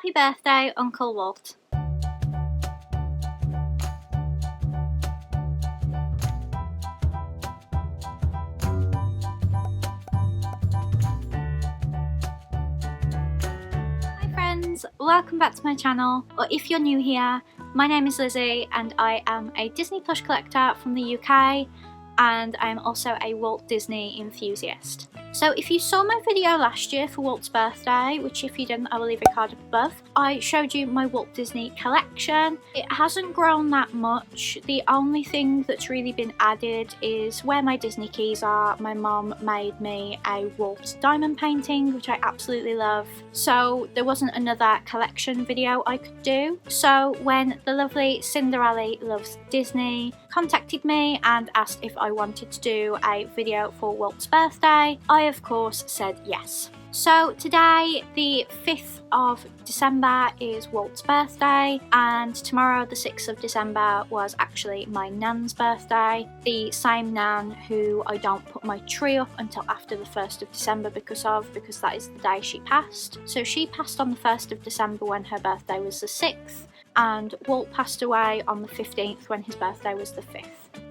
Happy birthday, Uncle Walt. Hi friends, welcome back to my channel, or if you're new here, my name is Lizzie and I am a Disney plush collector from the UK, and I'm also a Walt Disney enthusiast. So if you saw my video last year for Walt's birthday, which if you didn't I will leave a card up above, I showed you my Walt Disney collection. It hasn't grown that much. The only thing that's really been added is where my Disney keys are. My mom made me a Walt diamond painting, which I absolutely love. So there wasn't another collection video I could do. So when the lovely Cinderella Loves Disney contacted me and asked if I wanted to do a video for Walt's birthday, I of course said yes. So today, the 5th of December, is Walt's birthday, and tomorrow the 6th of December was actually my nan's birthday. The same nan who I don't put my tree up until after the 1st of December because that is the day she passed. So she passed on the 1st of December when her birthday was the 6th, and Walt passed away on the 15th when his birthday was the 5th.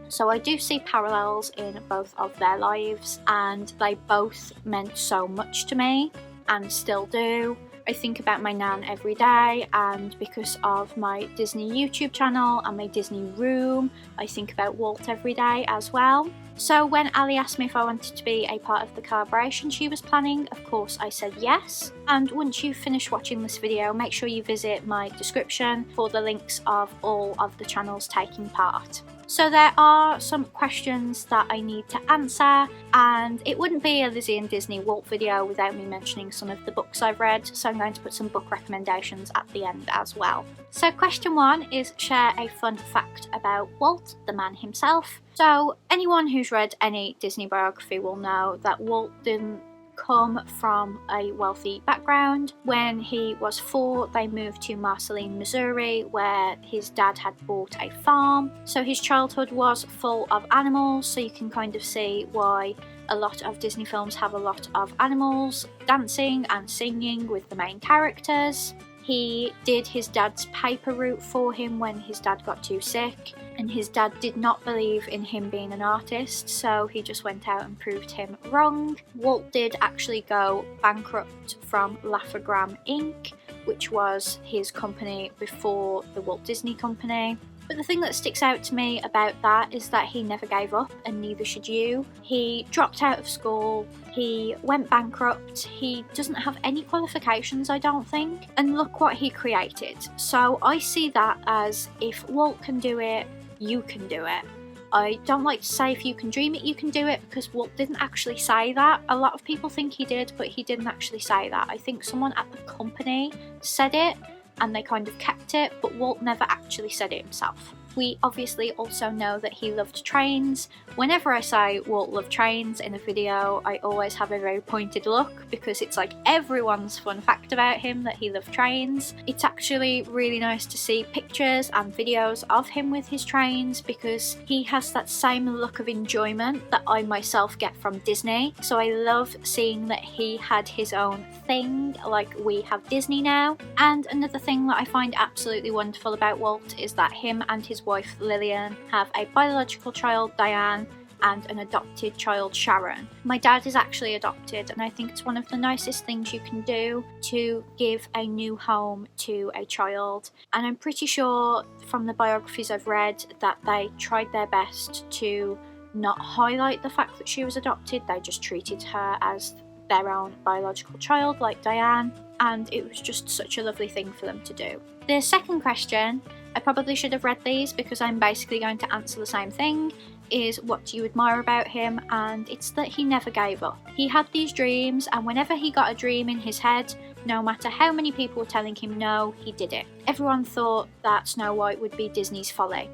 So I do see parallels in both of their lives, and they both meant so much to me and still do. I think about my nan every day, and because of my Disney YouTube channel and my Disney room, I think about Walt every day as well. So when Ali asked me if I wanted to be a part of the collaboration she was planning, of course I said yes. And once you've finished watching this video, make sure you visit my description for the links of all of the channels taking part. So there are some questions that I need to answer, and it wouldn't be a Lizzie and Disney Walt video without me mentioning some of the books I've read, so I'm going to put some book recommendations at the end as well. So question 1 is share a fun fact about Walt, the man himself. So anyone who's read any Disney biography will know that Walt didn't come from a wealthy background. When he was 4, they moved to Marceline, Missouri, where his dad had bought a farm. So his childhood was full of animals, so you can kind of see why a lot of Disney films have a lot of animals dancing and singing with the main characters. He did his dad's paper route for him when his dad got too sick, and his dad did not believe in him being an artist, so he just went out and proved him wrong. Walt did actually go bankrupt from Laugh-O-Gram Inc., which was his company before the Walt Disney Company. But the thing that sticks out to me about that is that he never gave up, and neither should you. He dropped out of school, he went bankrupt, he doesn't have any qualifications I don't think, and look what he created. So I see that as, if Walt can do it, you can do it. I don't like to say if you can dream it, you can do it, because Walt didn't actually say that. A lot of people think he did, but he didn't actually say that. I think someone at the company said it, and they kind of kept it, but Walt never actually said it himself. We obviously also know that he loved trains. Whenever I say Walt loved trains in a video, I always have a very pointed look, because it's like everyone's fun fact about him that he loved trains. It's actually really nice to see pictures and videos of him with his trains, because he has that same look of enjoyment that I myself get from Disney. So I love seeing that he had his own thing like we have Disney now. And another thing that I find absolutely wonderful about Walt is that him and his wife Lillian have a biological child, Diane, and an adopted child, Sharon. My dad is actually adopted, and I think it's one of the nicest things you can do to give a new home to a child. And I'm pretty sure from the biographies I've read that they tried their best to not highlight the fact that she was adopted. They just treated her as their own biological child, like Diane, and it was just such a lovely thing for them to do. The second question, I probably should have read these because I'm basically going to answer the same thing, is what do you admire about him? And it's that he never gave up. He had these dreams, and whenever he got a dream in his head, no matter how many people were telling him no, he did it. Everyone thought that Snow White would be Disney's Folly,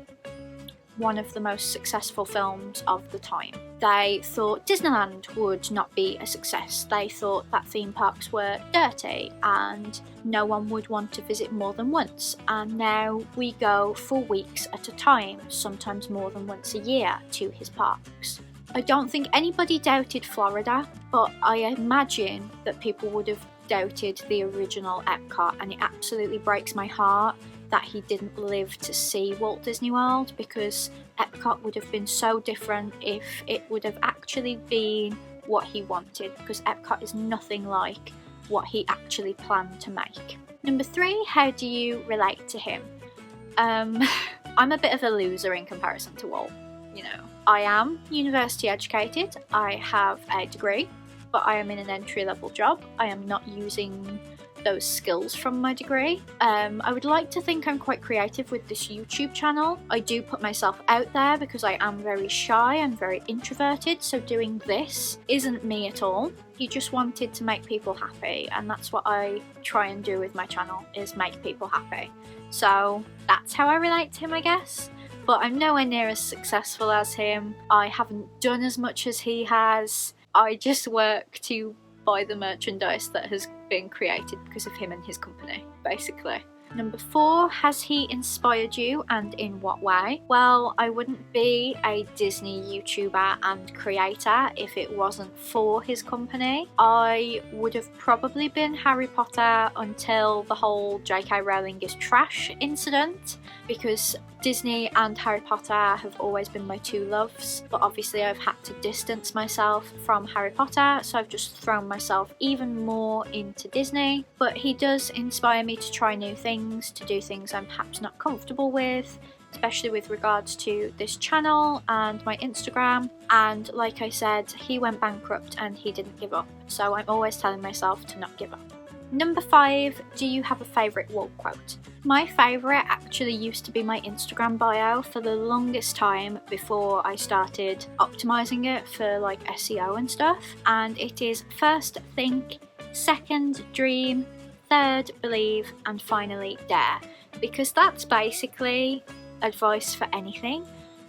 one of the most successful films of the time. They thought Disneyland would not be a success. They thought that theme parks were dirty and no one would want to visit more than once. And now we go for weeks at a time, sometimes more than once a year, to his parks. I don't think anybody doubted Florida, but I imagine that people would have doubted the original Epcot, and it absolutely breaks my heart that he didn't live to see Walt Disney World, because Epcot would have been so different if it would have actually been what he wanted, because Epcot is nothing like what he actually planned to make. Number 3, how do you relate to him? I'm a bit of a loser in comparison to Walt, you know. I am university educated, I have a degree, but I am in an entry-level job. I am not using those skills from my degree. I would like to think I'm quite creative with this YouTube channel. I do put myself out there because I am very shy and very introverted, so doing this isn't me at all. He just wanted to make people happy, and that's what I try and do with my channel, is make people happy. So that's how I relate to him, I guess. But I'm nowhere near as successful as him. I haven't done as much as he has. I just work to buy the merchandise that has been created because of him and his company, basically. Number 4, has he inspired you, and in what way? Well, I wouldn't be a Disney YouTuber and creator if it wasn't for his company. I would have probably been Harry Potter until the whole JK Rowling is trash incident, because Disney and Harry Potter have always been my 2 loves, but obviously I've had to distance myself from Harry Potter, so I've just thrown myself even more into Disney. But he does inspire me to try new things, to do things I'm perhaps not comfortable with, especially with regards to this channel and my Instagram. And like I said, he went bankrupt and he didn't give up, so I'm always telling myself to not give up. Number 5, do you have a favourite Walt quote? My favourite actually used to be my Instagram bio for the longest time before I started optimising it for like SEO and stuff, and it is: first think, second dream, third believe, and finally dare. Because that's basically advice for anything,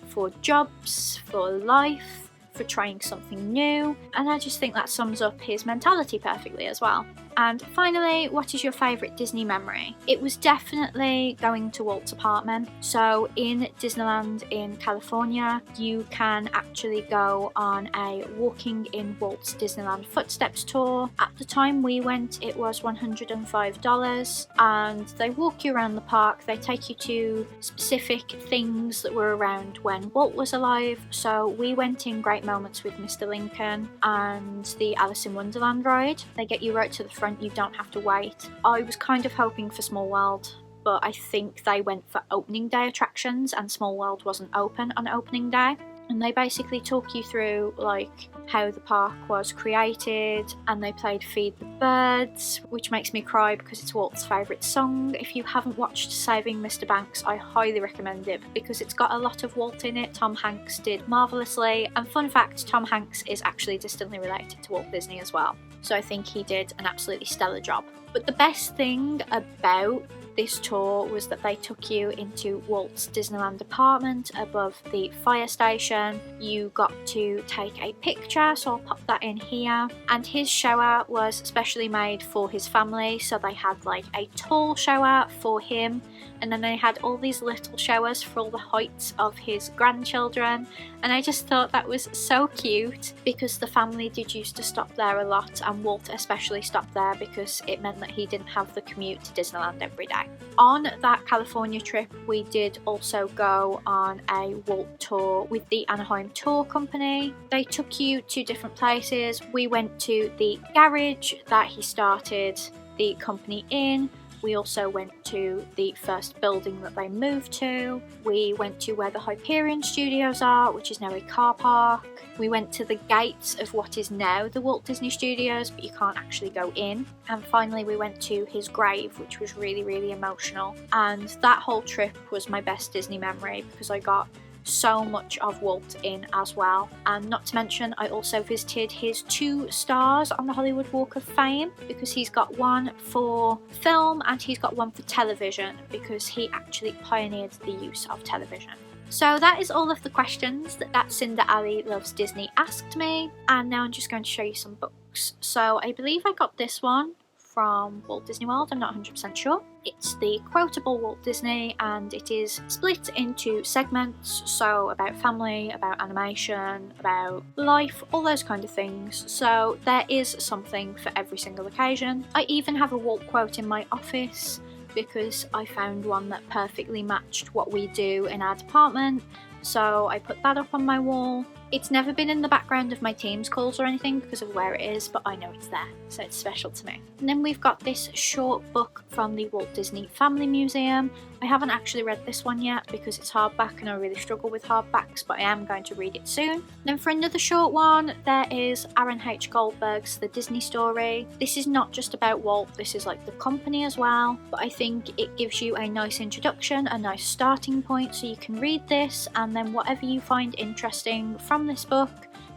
for jobs, for life, for trying something new, and I just think that sums up his mentality perfectly as well. And finally, what is your favourite Disney memory? It was definitely going to Walt's apartment. So in Disneyland in California, you can actually go on a Walking in Walt's Disneyland Footsteps tour. At the time we went, it was $105, and they walk you around the park. They take you to specific things that were around when Walt was alive. So we went in Great Moments with Mr. Lincoln and the Alice in Wonderland ride. They get you right to the front, you don't have to wait. I was kind of hoping for Small World, but I think they went for opening day attractions and Small World wasn't open on opening day. And they basically talk you through like how the park was created, and they played Feed the Birds, which makes me cry because it's Walt's favourite song. If you haven't watched Saving Mr. Banks, I highly recommend it because it's got a lot of Walt in it. Tom Hanks did marvellously, and fun fact, Tom Hanks is actually distantly related to Walt Disney as well, so I think he did an absolutely stellar job. But the best thing about this tour was that they took you into Walt's Disneyland apartment above the fire station. You got to take a picture, so I'll pop that in here. And his shower was specially made for his family, so they had like a tall shower for him, and then they had all these little showers for all the heights of his grandchildren. And I just thought that was so cute because the family did used to stop there a lot, and Walt especially stopped there because it meant that he didn't have the commute to Disneyland every day. On that California trip, we did also go on a Walt tour with the Anaheim Tour Company. They took you to different places. We went to the garage that he started the company in. We also went to the first building that they moved to. We went to where the Hyperion Studios are, which is now a car park. We went to the gates of what is now the Walt Disney Studios, but you can't actually go in. And finally we went to his grave, which was really, really emotional. And that whole trip was my best Disney memory because I got so much of Walt in as well. And not to mention, I also visited his 2 stars on the Hollywood Walk of Fame because he's got one for film and he's got one for television because he actually pioneered the use of television. So that is all of the questions that Cinder Ali Loves Disney asked me, and now I'm just going to show you some books. So I believe I got this one from Walt Disney World, I'm not 100% sure. It's the quotable Walt Disney, and it is split into segments, so about family, about animation, about life, all those kind of things. So there is something for every single occasion. I even have a Walt quote in my office because I found one that perfectly matched what we do in our department, so I put that up on my wall. It's never been in the background of my Teams calls or anything because of where it is, but I know it's there, so it's special to me. And then we've got this short book from the Walt Disney Family Museum. I haven't actually read this one yet because it's hardback and I really struggle with hardbacks, but I am going to read it soon. Then for another short one, there is Aaron H. Goldberg's The Disney Story. This is not just about Walt, this is like the company as well, but I think it gives you a nice introduction, a nice starting point, so you can read this, and then whatever you find interesting from this book,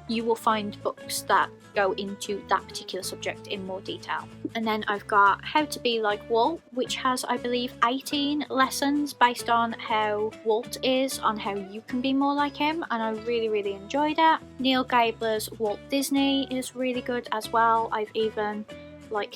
you will find books that go into that particular subject in more detail. And then I've got How to Be Like Walt, which has, I believe, 18 lessons based on how Walt is, on how you can be more like him, and I really enjoyed it. Neil Gabler's Walt Disney is really good as well. I've even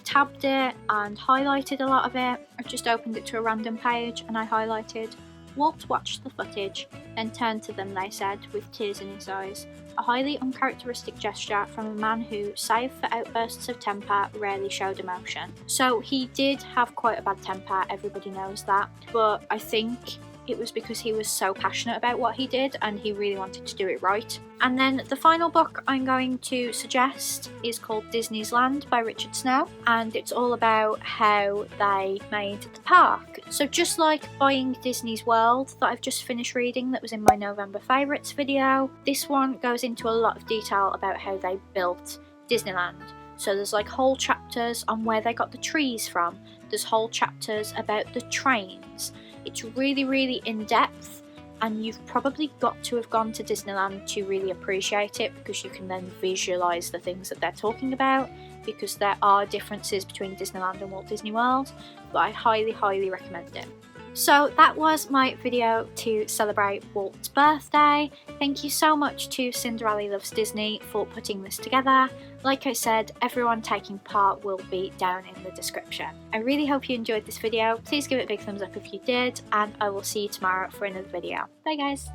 tabbed it and highlighted a lot of it. I've just opened it to a random page and I highlighted Walt watched the footage, then turned to them, they said, with tears in his eyes. A highly uncharacteristic gesture from a man who, save for outbursts of temper, rarely showed emotion. So he did have quite a bad temper, everybody knows that, but I think it was because he was so passionate about what he did and he really wanted to do it right. And then the final book I'm going to suggest is called Disney's Land by Richard Snow, and it's all about how they made the park. So just like buying Disney's World that I've just finished reading that was in my November favourites video, this one goes into a lot of detail about how they built Disneyland. So there's whole chapters on where they got the trees from, there's whole chapters about the trains. It's really in-depth, and you've probably got to have gone to Disneyland to really appreciate it, because you can then visualise the things that they're talking about, because there are differences between Disneyland and Walt Disney World, but I highly recommend it. So that was my video to celebrate Walt's birthday. Thank you so much to Cinderella Loves Disney for putting this together. Like I said, everyone taking part will be down in the description. I really hope you enjoyed this video. Please give it a big thumbs up if you did, and I will see you tomorrow for another video. Bye guys!